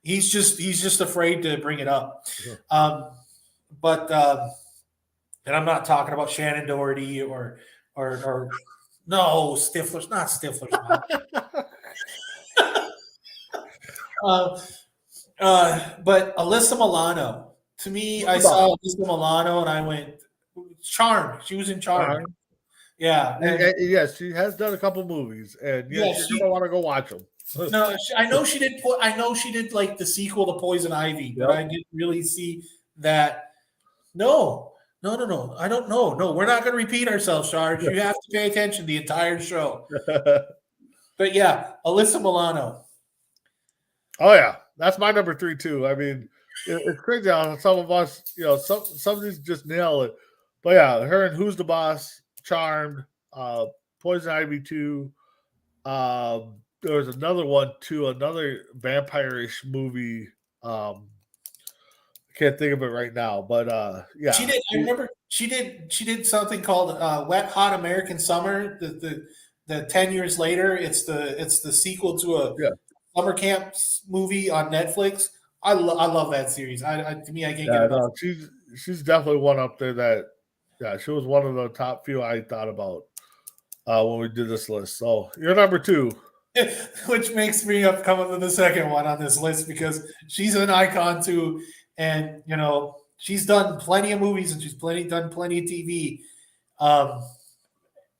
Speaker 2: He's just afraid to bring it up. But and I'm not talking about Shannon Doherty or no Stifler's not Stifler's mom. Uh, but Alyssa Milano. To me, I saw Alyssa Milano and I went, Charmed. She was in Charmed. Yeah.
Speaker 1: yes, she has done a couple movies, and yes,
Speaker 2: Yeah,
Speaker 1: you're gonna want to go watch them.
Speaker 2: no, I know she did. I know she did like the sequel to Poison Ivy, but
Speaker 1: Yep.
Speaker 2: I didn't really see that. No, no, no, no. I don't know. No, we're not going to repeat ourselves, Sarge. You have to pay attention the entire show. But yeah, Alyssa Milano.
Speaker 1: Oh yeah, that's my number 3 too. I mean, it's crazy how some of us, some of these just nail it. But yeah, her and Who's the Boss, Charmed, Poison Ivy 2, there was another one too, another vampire-ish movie. I can't think of it right now, but
Speaker 2: She
Speaker 1: yeah,
Speaker 2: did. I remember she did something called Wet Hot American Summer. The 10 years later, it's the sequel to a
Speaker 1: yeah,
Speaker 2: summer camp movie on Netflix. I love that series. To me, I can't get
Speaker 1: yeah.
Speaker 2: enough.
Speaker 1: No, she's definitely one up there. That yeah, she was one of the top few I thought about when we did this list. So you're number two.
Speaker 2: Which makes me up coming to the second one on this list because she's an icon too, and she's done plenty of movies and she's done plenty of TV. Um,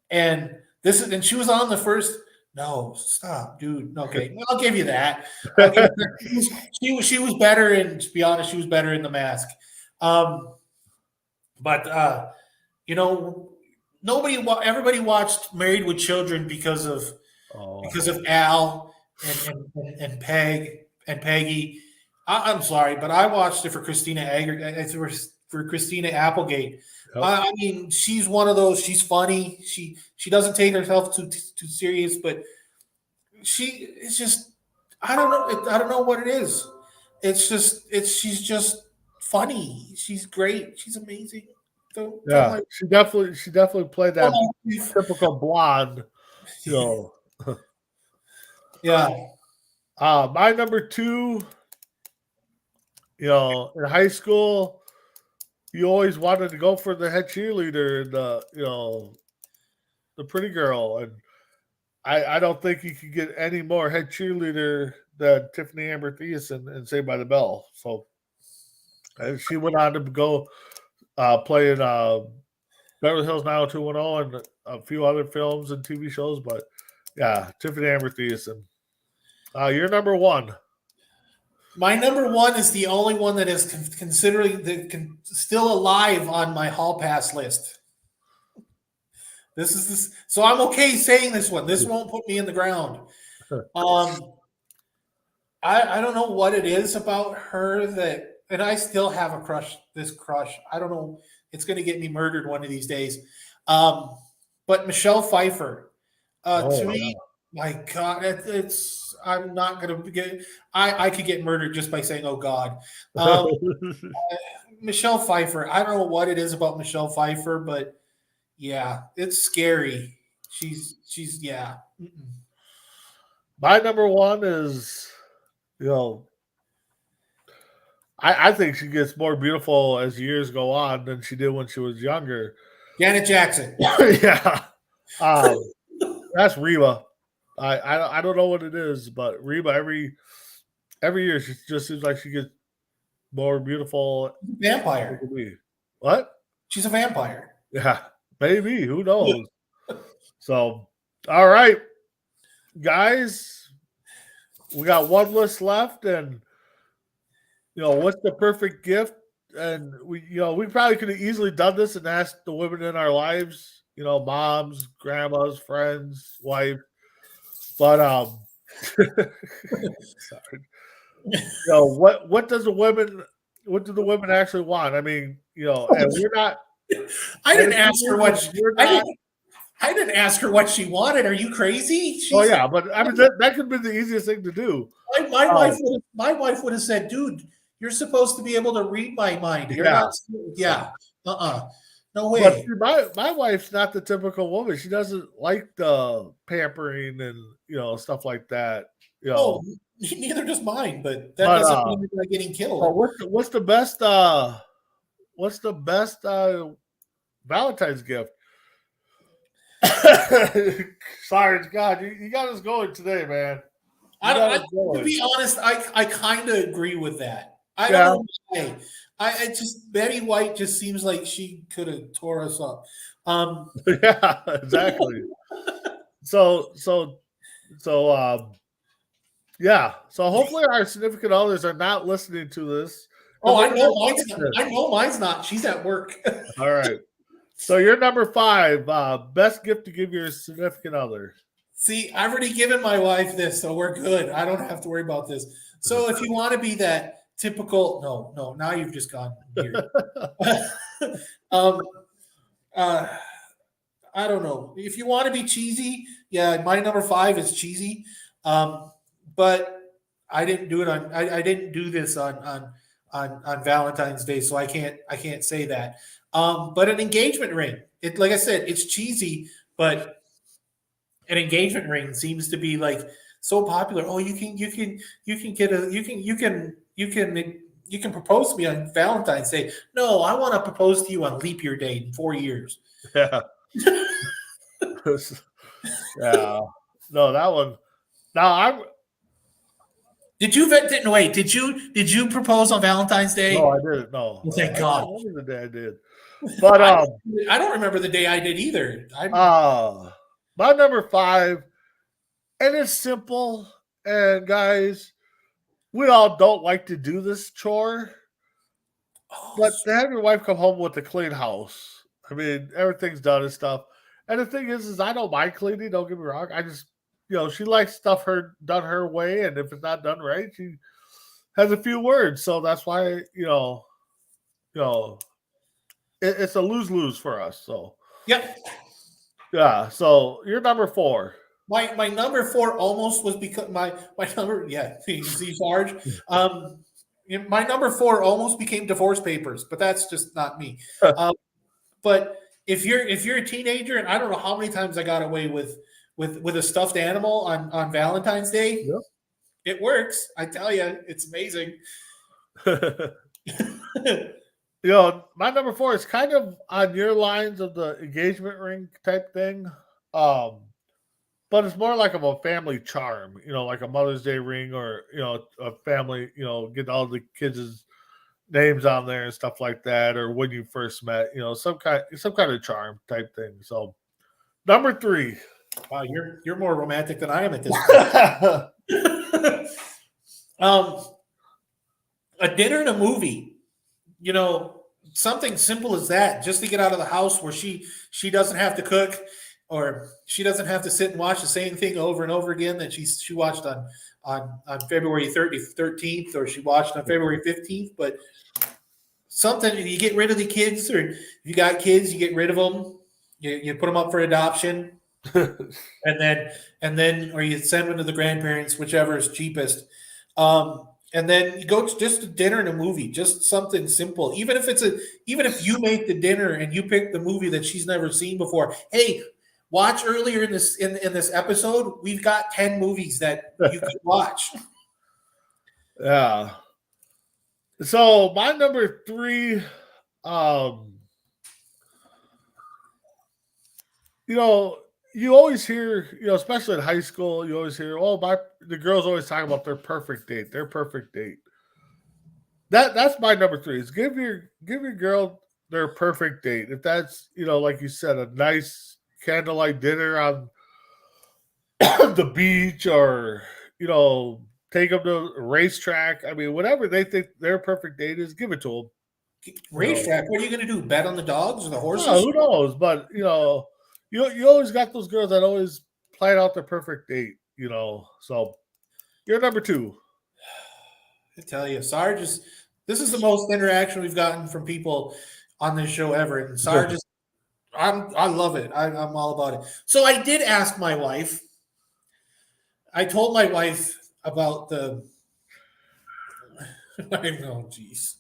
Speaker 2: and she was on the first. No, stop, dude. Okay, I'll give you that. I'll give you that. She was better, and to be honest, she was better in The Mask. Um, but you know, everybody watched Married with Children
Speaker 1: Oh,
Speaker 2: because of Al and Peggy. I'm sorry, but I watched it for for Christina Applegate.
Speaker 1: yep.
Speaker 2: I mean, she's one of those. She's funny. She doesn't take herself too serious, but it's just I don't know. I don't know what it is. She's just funny. She's great. She's amazing. Don't
Speaker 1: Yeah,
Speaker 2: like.
Speaker 1: she definitely played
Speaker 2: Don't
Speaker 1: that
Speaker 2: like
Speaker 1: typical blonde. You know,
Speaker 2: yeah.
Speaker 1: my number two. In high school, you always wanted to go for the head cheerleader and the pretty girl, and I don't think you could get any more head cheerleader than Tiffany Amber Thiessen and Saved by the Bell. So and she went on to go play in Beverly Hills 90210 and a few other films and TV shows. But yeah, Tiffany Amber Thiessen. You're number one.
Speaker 2: My number one is the only one that is still alive on my hall pass list. So I'm okay saying this one. This won't put me in the ground. I don't know what it is about her and I still have a crush. This crush, I don't know. It's going to get me murdered one of these days. But Michelle Pfeiffer, to
Speaker 1: Oh,
Speaker 2: me, my God, it's. I'm not going to get. I could get murdered just by saying, "Oh God."
Speaker 1: yeah.
Speaker 2: Michelle Pfeiffer. I don't know what it is about Michelle Pfeiffer, but yeah, it's scary. She's yeah. Mm-mm.
Speaker 1: My number one is, you know, I think she gets more beautiful as years go on than she did when she was younger.
Speaker 2: Janet Jackson.
Speaker 1: Yeah. That's Reba. I don't know what it is, but Reba every year she just seems like she gets more beautiful.
Speaker 2: Vampire.
Speaker 1: What?
Speaker 2: She's a vampire.
Speaker 1: Yeah, maybe. Who knows? So, all right, guys, we got one list left, and what's the perfect gift? And we probably could have easily done this and asked the women in our lives, moms, grandmas, friends, wife, but sorry. What does what do the women actually want? I mean, and we're not.
Speaker 2: I didn't ask her what
Speaker 1: we're not.
Speaker 2: I didn't ask her what she wanted. Are you crazy?
Speaker 1: Oh yeah, but I mean that could be the easiest thing to do.
Speaker 2: My wife would have said, "Dude, you're supposed to be able to read my mind. You're not." Yeah. No way.
Speaker 1: But see, my wife's not the typical woman. She doesn't like the pampering and stuff like that.
Speaker 2: Oh, neither does mine. But that doesn't mean you're not getting killed.
Speaker 1: What's the best Valentine's gift? Sorry, God, you got us going today, man.
Speaker 2: To be honest, I kind of agree with that. I don't know why. I just Betty White just seems like she could have tore us up.
Speaker 1: Yeah, exactly. So yeah. So hopefully our significant others are not listening to this.
Speaker 2: Oh, I know mine's not. I know mine's not. She's at work.
Speaker 1: All right. So you're number 5. Best gift to give your significant other.
Speaker 2: See, I've already given my wife this, so we're good. I don't have to worry about this. So if you want to be that typical, no, now you've just gone weird. I don't know. If you want to be cheesy, yeah, my number 5 is cheesy. But I didn't do it on. I didn't do this on Valentine's Day, so I can't say that. But an engagement ring. It like I said, it's cheesy, but an engagement ring seems to be like so popular. Oh, you can get a you can propose to me on Valentine's Day. No, I want to propose to you on leap year day in 4 years.
Speaker 1: Yeah. Yeah. No, that one. Now I'm
Speaker 2: Did you didn't wait? Did you propose on Valentine's
Speaker 1: no,
Speaker 2: Day?
Speaker 1: I didn't. No,
Speaker 2: Oh, thank
Speaker 1: I can't
Speaker 2: God.
Speaker 1: remember the day I did. But
Speaker 2: I I don't remember the day I did either.
Speaker 1: my number 5, and it's simple. And guys, we all don't like to do this chore,
Speaker 2: Oh,
Speaker 1: but to have your wife come home with a clean house. I mean, everything's done and stuff. And the thing is I don't mind cleaning. Don't get me wrong. I just, she likes stuff her done her way, and if it's not done right, she has a few words. So that's why you know, it's a lose lose for us. So
Speaker 2: yep.
Speaker 1: yeah. So you're number 4.
Speaker 2: My number 4 almost was because my number you see Sarge. My number 4 almost became divorce papers, but that's just not me. Um, but if you're a teenager, and I don't know how many times I got away with a stuffed animal on Valentine's Day,
Speaker 1: Yep.
Speaker 2: it works. I tell you, it's amazing.
Speaker 1: My number 4 is kind of on your lines of the engagement ring type thing. But it's more like of a family charm, like a Mother's Day ring, or, a family, get all the kids' names on there and stuff like that, or when you first met, some kind of charm type thing. So number 3.
Speaker 2: Wow, you're more romantic than I am at this point. um, a dinner and a movie, something simple as that, just to get out of the house where she doesn't have to cook, or she doesn't have to sit and watch the same thing over and over again that she watched on February 13th, or she watched on February 15th. But something, you get rid of the kids, or if you got kids, you get rid of them. You put them up for adoption, and then or you send them to the grandparents, whichever is cheapest. And then you go to just a dinner and a movie, just something simple. Even if you make the dinner and you pick the movie that she's never seen before. Hey, watch earlier in this episode. We've got 10 movies that you could watch.
Speaker 1: Yeah. So my number 3, you always hear, especially in high school, you always hear, the girls always talk about their perfect date, their perfect date. That's my number 3 is give your girl their perfect date. If that's, like you said, a nice candlelight dinner on the beach, or, take them to a racetrack. I mean, whatever they think their perfect date is, give it to them.
Speaker 2: Racetrack. What are you going to do? Bet on the dogs or the horses?
Speaker 1: Who knows? But you always got those girls that always plan out their perfect date. So you're number 2.
Speaker 2: I tell you, Sarge this is the most interaction we've gotten from people on this show ever, and Sarge I love it. I'm all about it. So I did ask my wife. I told my wife about the. I know, jeez.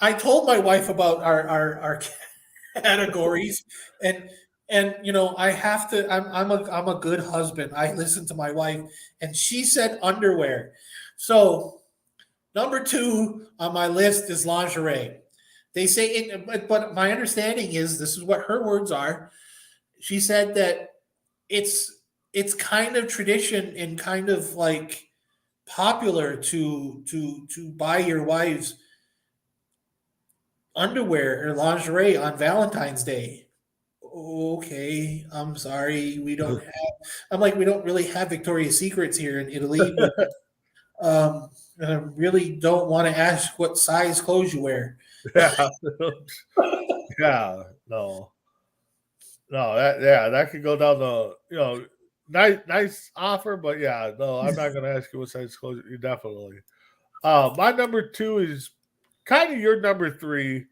Speaker 2: I told my wife about our categories, and I have to. I'm a good husband. I listen to my wife, and she said underwear. So number 2 on my list is lingerie. They say it, but my understanding is this is what her words are. She said that it's kind of tradition and kind of like popular to buy your wives underwear or lingerie on Valentine's Day. Okay, I'm sorry, we don't have. I'm like, we don't really have Victoria's Secrets here in Italy, but I really don't want to ask what size clothes you wear.
Speaker 1: Yeah. Yeah. No. No. That could go down the nice offer, but yeah, no, I'm not gonna ask you what size clothes you definitely. My number 2 is kind of your number 3.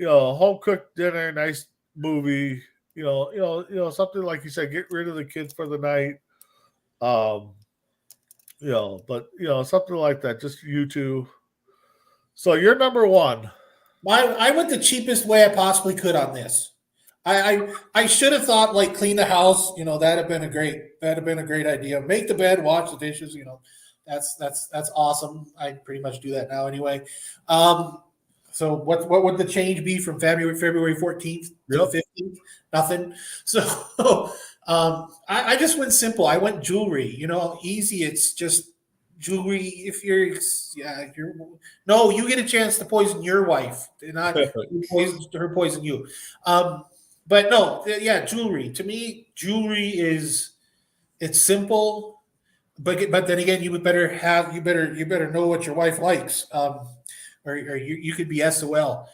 Speaker 1: Home cooked dinner, nice movie. Something like you said, get rid of the kids for the night. Um, but something like that. Just you two. So you're number one.
Speaker 2: I went the cheapest way I possibly could on this. I should have thought like clean the house. That'd have been a great idea. Make the bed, wash the dishes. That's awesome. I pretty much do that now anyway. So what would the change be from February 14th to the
Speaker 1: Yep.
Speaker 2: 15th? Nothing. So I just went simple. I went jewelry. Easy. It's just jewelry. If you're no, you get a chance to poison your wife, not poison you. But no, yeah, jewelry. To me, jewelry it's simple, but then again, you better know what your wife likes, or you could be SOL.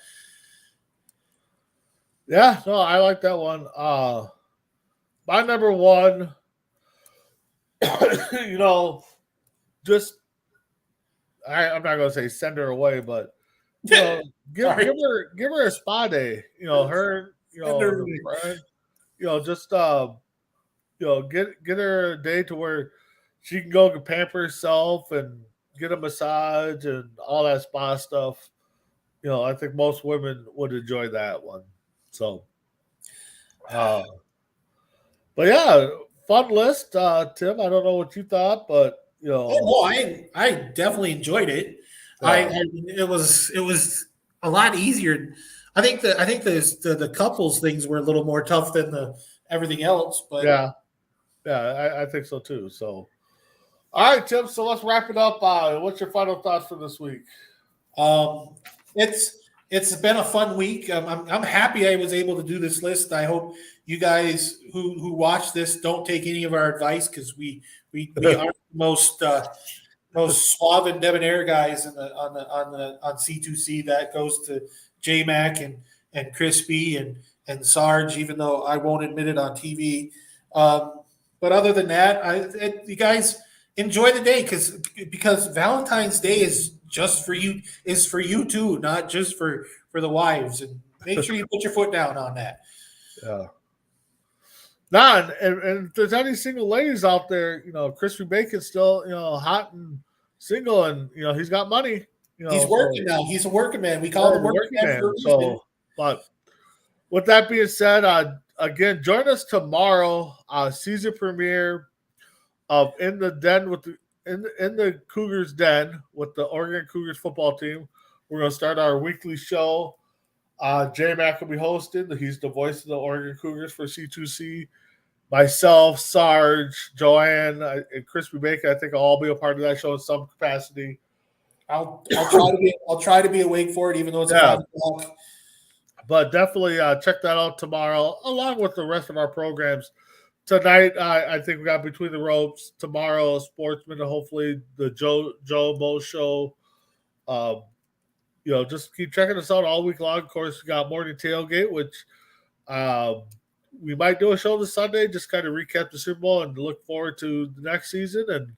Speaker 1: Yeah, no, I like that one. My number one, just I'm not gonna say send her away, but give her a spa day. Her, her friend, just get her a day to where she can go and pamper herself and get a massage and all that spa stuff. I think most women would enjoy that one. So, but yeah, fun list, Tim. I don't know what you thought, but
Speaker 2: Oh, no, I definitely enjoyed it. It was a lot easier. I think the couples things were a little more tough than the everything else, but
Speaker 1: yeah, I think so too. So, all right, Tim. So let's wrap it up. What's your final thoughts for this week?
Speaker 2: It's been a fun week. I'm happy I was able to do this list. I hope you guys who watch this don't take any of our advice, because we aren't the most suave and debonair guys on C2C. That goes to J Mac and Crispy and Sarge, even though I won't admit it on TV. But other than that, you guys enjoy the day, because Valentine's Day is for you too, not just for the wives. And make sure you put your foot down on that.
Speaker 1: Yeah. Nah, and if there's any single ladies out there, Crispy Bacon's still, hot and single, and he's got money.
Speaker 2: He's working now. He's a working man. We call him working man.
Speaker 1: So, but with that being said, again, join us tomorrow, season premiere of In the Den with in the Cougars Den with the Oregon Cougars football team. We're gonna start our weekly show. J Mac will be hosting. He's the voice of the Oregon Cougars for C2C. Myself, Sarge, Joanne, and Crispy Bacon, I think I'll all be a part of that show in some capacity.
Speaker 2: I'll try to be awake for it, even though it's 5 o'clock.
Speaker 1: But definitely check that out tomorrow, along with the rest of our programs. Tonight, I think we got Between the Ropes. Tomorrow, Sportsman, and hopefully the Joe Mo show. Just keep checking us out all week long. Of course, we got Morning Tailgate, which we might do a show this Sunday, just kind of recap the Super Bowl and look forward to the next season. And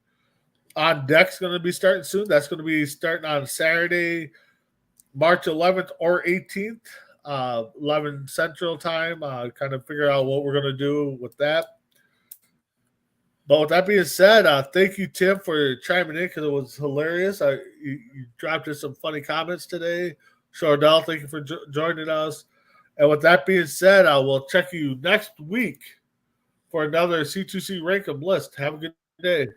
Speaker 1: On Deck's going to be starting soon. That's going to be starting on Saturday, March 11th or 18th, 11 Central Time. Kind of figure out what we're going to do with that. But with that being said, thank you, Tim, for chiming in, because it was hilarious. You dropped in some funny comments today. Shardell, thank you for joining us. And with that being said, we'll check you next week for another C2C Rankem list. Have a good day.